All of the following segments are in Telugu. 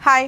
హాయ్,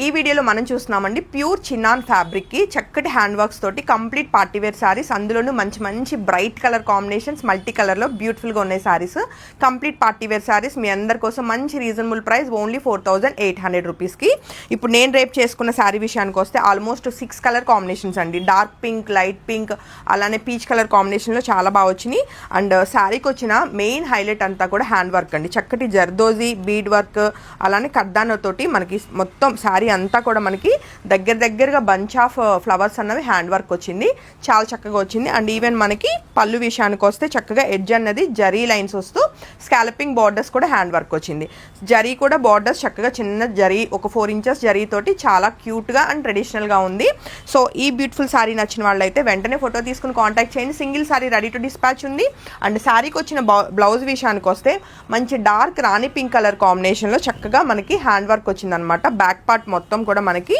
ఈ వీడియోలో మనం చూస్తున్నామండి ప్యూర్ చిన్నాన్ ఫ్యాబ్రిక్కి చక్కటి హ్యాండ్ వర్క్స్ తోటి కంప్లీట్ పార్టీవేర్ శారీస్. అందులోనూ మంచి మంచి బ్రైట్ కలర్ కాంబినేషన్స్, మల్టీ కలర్లో బ్యూటిఫుల్గా ఉన్నాయి శారీస్. కంప్లీట్ పార్టీవేర్ శారీస్ మీ అందరి కోసం మంచి రీజనబుల్ ప్రైస్, ఓన్లీ 4800 రూపీస్కి. ఇప్పుడు నేను రేపు చేసుకున్న శారీ విషయానికి వస్తే ఆల్మోస్ట్ 6 కలర్ కాంబినేషన్స్ అండి. డార్క్ పింక్, లైట్ పింక్, అలానే పీచ్ కలర్ కాంబినేషన్లో చాలా బాగా వచ్చినాయి. అండ్ శారీకి వచ్చిన మెయిన్ హైలైట్ అంతా కూడా హ్యాండ్ వర్క్ అండి. చక్కటి జర్దోజీ బీడ్ వర్క్, అలానే కర్దానతోటి మనకి మొత్తం శారీ అంతా కూడా మనకి దగ్గరగా బంచ్ ఆఫ్ ఫ్లవర్స్ అన్నవి హ్యాండ్ వర్క్ వచ్చింది. చాలా చక్కగా వచ్చింది. అండ్ ఈవెన్ మనకి పళ్ళు విషయానికి వస్తే చక్కగా ఎడ్జ్ అన్నది జరీ లైన్స్ వస్తూ స్కాలపింగ్ బార్డర్స్ కూడా హ్యాండ్ వర్క్ వచ్చింది. జరీ కూడా బార్డర్స్ చక్కగా చిన్న జరీ, ఒక 4 ఇంచెస్ జరీ తోటి చాలా క్యూట్గా అండ్ ట్రెడిషనల్గా ఉంది. సో ఈ బ్యూటిఫుల్ శారీ నచ్చిన వాళ్ళైతే వెంటనే ఫోటో తీసుకుని కాంటాక్ట్ చేయండి. Single sari ready to dispatch ఉంది. అండ్ శారీకి వచ్చిన బ్లౌజ్ విషయానికి వస్తే మంచి డార్క్ రాణి పింక్ కలర్ కాంబినేషన్లో చక్కగా మనకి హ్యాండ్ వర్క్ వచ్చిందనమాట. బ్యాక్ పార్ట్ మొత్తం కూడా మనకి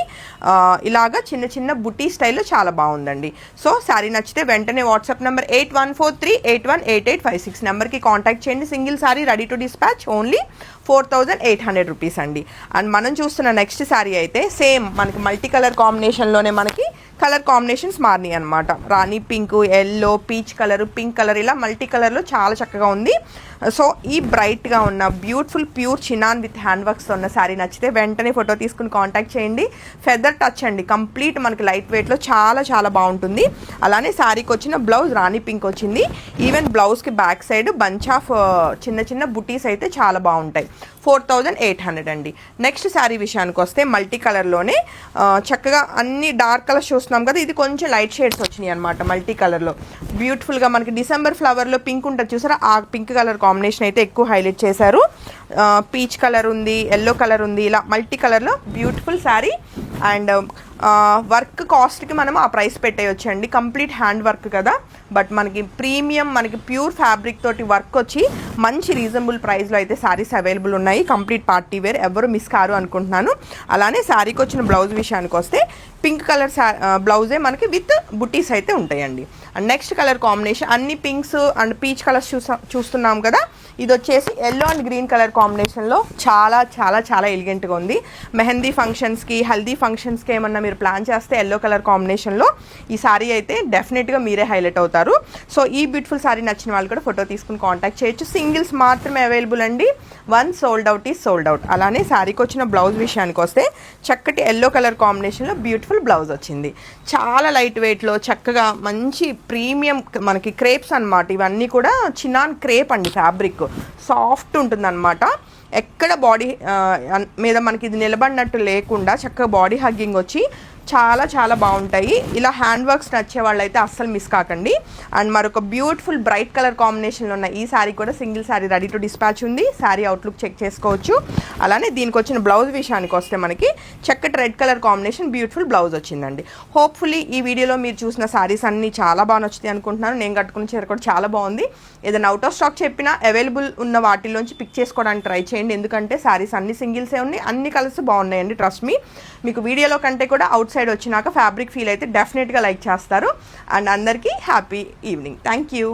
ఇలాగా చిన్న చిన్న బుటీ స్టైల్లో చాలా బాగుందండి. సో శారీ నచ్చితే వెంటనే వాట్సాప్ నెంబర్ 8143818856 నెంబర్కి కాంటాక్ట్ చేయండి. Single sari ready to dispatch, only 4800 rupees అండి. అండ్ మనం చూస్తున్న నెక్స్ట్ శారీ అయితే సేమ్ మనకి మల్టీ కలర్ కాంబినేషన్లోనే మనకి కలర్ కాంబినేషన్స్ మారినాయి అనమాట. Rani pink, yellow, peach colour, pink colour, ఇలా మల్టీ కలర్లో చాలా చక్కగా ఉంది. సో ఈ బ్రైట్గా ఉన్న beautiful pure chinon with hand works ఉన్న శారీ నచ్చితే వెంటనే ఫోటో తీసుకుని కాంటాక్ట్ చేయండి. ఫెదర్ టచ్ అండి, కంప్లీట్ మనకి లైట్ వెయిట్లో చాలా బాగుంటుంది. అలానే శారీకి వచ్చిన బ్లౌజ్ రాణి పింక్ వచ్చింది. ఈవెన్ బ్లౌజ్కి బ్యాక్ సైడ్ బంచ్ ఆఫ్ చిన్న బుటీస్ అయితే చాలా బాగుంటాయి. 4800 అండి. నెక్స్ట్ శారీ విషయానికి వస్తే మల్టీ కలర్లోనే చక్కగా అన్ని డార్క్ కలర్స్ చూస్తున్నాం కదా, ఇది కొంచెం లైట్ షేడ్స్ వచ్చినాయి అనమాట. మల్టీ కలర్లో బ్యూటిఫుల్గా మనకి డిసెంబర్ ఫ్లవర్లో పింక్ ఉంటుంది చూసారా, ఆ పింక్ కలర్ కాంబినేషన్ అయితే ఎక్కువ హైలైట్ చేశారు. పీచ్ కలర్ ఉంది, ఎల్లో కలర్ ఉంది, ఇలా మల్టీ కలర్లో బ్యూటిఫుల్ శారీ. అండ్ వర్క్ కాస్ట్కి మనం ఆ ప్రైస్ పెట్టేయొచ్చండి. కంప్లీట్ హ్యాండ్ వర్క్ కదా, బట్ మనకి ప్రీమియం, మనకి ప్యూర్ ఫ్యాబ్రిక్ తోటి వర్క్ వచ్చి మంచి రీజనబుల్ ప్రైస్లో అయితే శారీస్ అవైలబుల్ ఉన్నాయి. కంప్లీట్ పార్టీ వేర్, ఎవరు మిస్ కారు అనుకుంటున్నాను. అలానే శారీకి వచ్చిన బ్లౌజ్ విషయానికి వస్తే పింక్ కలర్ బ్లౌజే మనకి విత్ బుటీస్ అయితే ఉంటాయండి. అండ్ నెక్స్ట్ కలర్ కాంబినేషన్ అన్ని పింక్స్ అండ్ పీచ్ కలర్స్ చూస్తున్నాం కదా, ఇది వచ్చేసి ఎల్లో అండ్ గ్రీన్ కలర్ కాంబినేషన్లో చాలా ఎలిగెంట్గా ఉంది. మెహందీ ఫంక్షన్స్కి, హల్దీ ఫంక్షన్స్కి ఏమన్నా మీరు ప్లాన్ చేస్తే ఎల్లో కలర్ కాంబినేషన్లో ఈ శారీ అయితే డెఫినెట్గా మీరే హైలైట్ అవుతారు. సో ఈ బ్యూటిఫుల్ శారీ నచ్చిన వాళ్ళు కూడా ఫోటో తీసుకుని కాంటాక్ట్ చేయొచ్చు. సింగిల్స్ మాత్రమే అవైలబుల్ అండి. 1 sold out is sold out. అలానే శారీకి వచ్చిన బ్లౌజ్ విషయానికి వస్తే చక్కటి ఎల్లో కలర్ కాంబినేషన్లో బ్యూటిఫుల్ బ్లౌజ్ వచ్చింది. చాలా లైట్ వెయిట్లో చక్కగా మంచి ప్రీమియం మనకి క్రేప్స్ అనమాట. ఇవన్నీ కూడా చినాన్ క్రేప్ అండి. ఫ్యాబ్రిక్ సాఫ్ట్ ఉంటుంది అనమాట. ఎక్కడ బాడీ మీద మనకి ఇది నిలబడినట్టు లేకుండా చక్కగా బాడీ హగ్గింగ్ వచ్చి చాలా బాగుంటాయి. ఇలా హ్యాండ్ వర్క్స్ నచ్చే వాళ్ళు అయితే అస్సలు మిస్ కాకండి. అండ్ మరొక బ్యూటిఫుల్ బ్రైట్ కలర్ కాంబినేషన్లో ఉన్న ఈ శారీ కూడా single sari ready to dispatch ఉంది. శారీ అవుట్లుక్ చెక్ చేసుకోవచ్చు. అలానే దీనికి వచ్చిన బ్లౌజ్ విషయానికి వస్తే మనకి చక్కటి red colour combination beautiful blouse వచ్చిందండి. హోప్ఫుల్లీ ఈ వీడియోలో మీరు చూసిన శారీస్ అన్నీ చాలా బాగా నచ్చుతాయి అనుకుంటున్నాను. నేను కట్టుకున్న చీర కూడా చాలా బాగుంది. ఏదైనా అవుట్ ఆఫ్ స్టాక్ చెప్పినా అవైలబుల్ ఉన్న వాటిలోంచి పిక్ చేసుకోవడానికి ట్రై చేయండి. ఎందుకంటే శారీస్ అన్ని సింగిల్సే ఉన్నాయి, అన్ని కలర్స్ బాగున్నాయండి. ట్రస్ట్ మీ, మీకు వీడియోలో కంటే కూడా అవుట్ సైడ్ వచ్చినాక ఫ్యాబ్రిక్ ఫీల్ అయితే డెఫినెట్గా లైక్ చేస్తారు. అండ్ అందరికీ హ్యాపీ ఈవినింగ్. Thank you.